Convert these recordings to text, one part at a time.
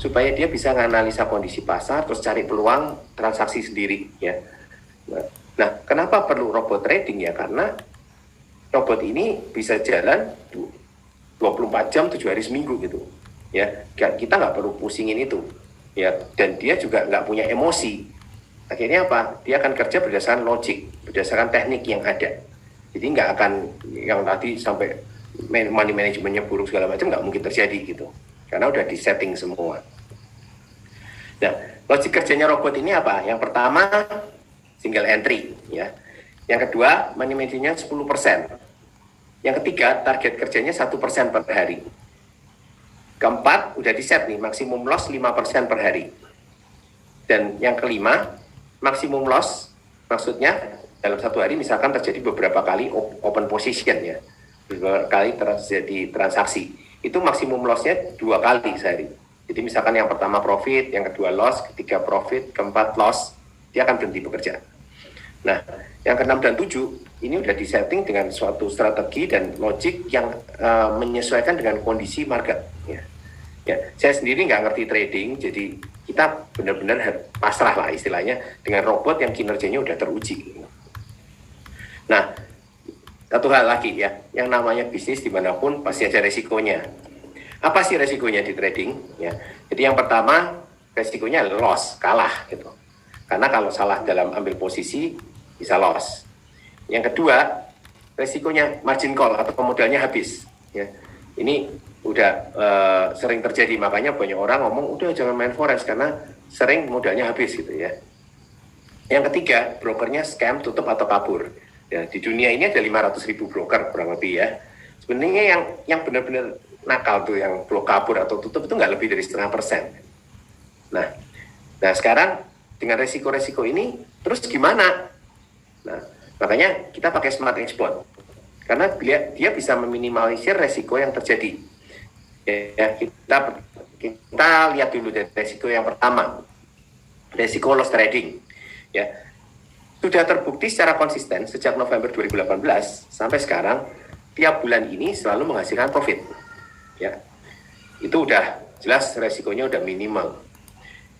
supaya dia bisa menganalisa kondisi pasar, terus cari peluang transaksi sendiri ya. Nah, kenapa perlu robot trading ya? Karena robot ini bisa jalan 24 jam 7 hari seminggu gitu ya. Kita nggak perlu pusingin itu ya, dan dia juga nggak punya emosi. Akhirnya apa? Dia akan kerja berdasarkan logik, berdasarkan teknik yang ada. Jadi nggak akan yang tadi sampai money manajemennya buruk segala macam, nggak mungkin terjadi gitu, karena udah di setting semua. Nah, logik kerjanya robot ini apa? Yang pertama, single entry ya. Yang kedua, money manajemennya 10%. Yang ketiga, target kerjanya 1% per hari. Keempat, udah di set nih, maksimum loss 5% per hari. Dan yang kelima, maksimum loss, maksudnya dalam satu hari misalkan terjadi beberapa kali open position ya, beberapa kali terjadi transaksi, itu maksimum lossnya 2 kali sehari. Jadi misalkan yang pertama profit, yang kedua loss, ketiga profit, keempat loss, dia akan berhenti bekerja. Nah, yang ke-6 dan 7 ini udah disetting dengan suatu strategi dan logik yang menyesuaikan dengan kondisi market ya. Ya, saya sendiri nggak ngerti trading, jadi kita benar-benar pasrah lah istilahnya dengan robot yang kinerjanya udah teruji. Nah, satu hal lagi ya, yang namanya bisnis dimanapun pasti ada resikonya. Apa sih resikonya di trading? Ya, jadi yang pertama resikonya loss, kalah gitu. Karena kalau salah dalam ambil posisi bisa loss. Yang kedua resikonya margin call atau modalnya habis. Ya, ini udah sering terjadi, makanya banyak orang ngomong udah jangan main forex karena sering modalnya habis gitu ya. Yang ketiga brokernya scam, tutup atau kabur. Ya, di dunia ini ada 500.000 broker kurang lebih ya. Sebenarnya yang benar-benar nakal tuh yang kabur atau tutup itu nggak lebih dari 0,5%. Nah sekarang dengan resiko-resiko ini terus gimana? Nah, makanya kita pakai smart exploit karena dia bisa meminimalisir resiko yang terjadi. Ya, kita lihat dulu dari resiko yang pertama, resiko loss trading. Ya, sudah terbukti secara konsisten sejak November 2018 sampai sekarang tiap bulan ini selalu menghasilkan profit. Ya, itu udah jelas resikonya udah minimal.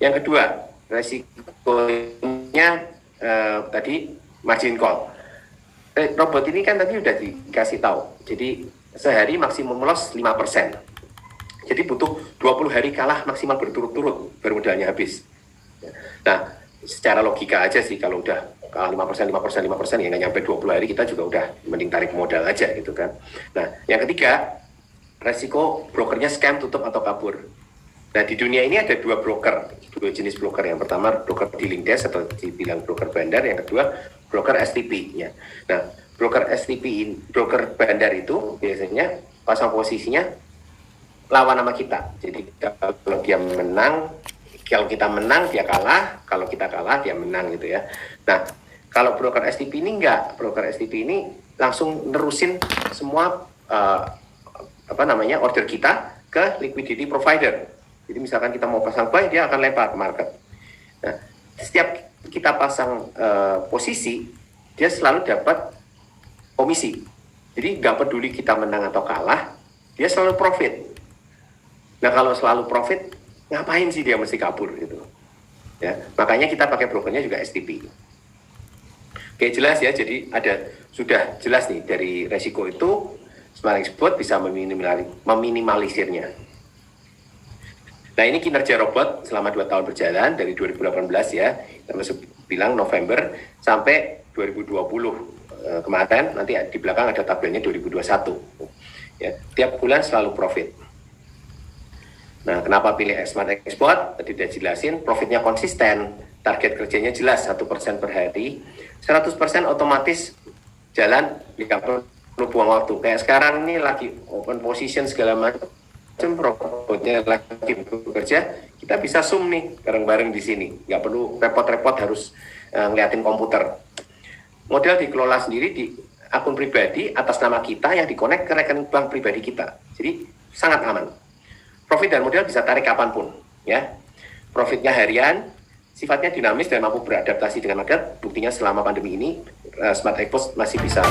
Yang kedua, resikonya tadi margin call. Robot ini kan tadi udah dikasih tahu. Jadi sehari maksimum loss 5%. Jadi butuh 20 hari kalah maksimal berturut-turut baru modalnya habis. Nah, secara logika aja sih kalau udah kalah 5% ya nggak nyampe 20 hari kita juga udah mending tarik modal aja gitu kan. Nah, yang ketiga, resiko brokernya scam, tutup atau kabur. Nah, di dunia ini ada dua jenis broker. Yang pertama broker dealing desk atau dibilang broker bandar, yang kedua broker STP ya. Nah, broker STP, broker bandar itu biasanya pasang posisinya lawan sama kita. Jadi kalau dia menang, kalau kita menang dia kalah, kalau kita kalah dia menang gitu ya. Nah, kalau broker STP ini enggak, broker STP ini langsung nerusin semua order kita ke liquidity provider. Jadi misalkan kita mau pasang buy, dia akan lempar ke market. Nah, setiap kita pasang posisi, dia selalu dapat komisi. Jadi nggak peduli kita menang atau kalah, dia selalu profit. Nah, kalau selalu profit, ngapain sih dia mesti kabur gitu? Ya, makanya kita pakai brokernya juga STP. Oke, jelas ya. Jadi sudah jelas nih dari resiko itu smart exploit bisa meminimalisirnya. Nah, ini kinerja robot selama 2 tahun berjalan dari 2018 ya, termasuk bilang November sampai 2020 kemarin, nanti di belakang ada tabelnya 2021. Ya, tiap bulan selalu profit. Nah, kenapa pilih smart exploit? Tadi udah jelasin, profitnya konsisten, target kerjanya jelas 1% per hari, 100% otomatis jalan, nggak perlu buang waktu. Kayak sekarang ini lagi open position segala macam, robotnya lagi bekerja, kita bisa zoom nih bareng-bareng di sini, nggak perlu repot-repot harus ngeliatin komputer. Modal dikelola sendiri di akun pribadi atas nama kita yang dikonek ke rekening bank pribadi kita, jadi sangat aman. Profit dan modal bisa tarik kapanpun, ya. Profitnya harian, sifatnya dinamis dan mampu beradaptasi dengan market. Buktinya selama pandemi ini, Smart Exploit masih bisa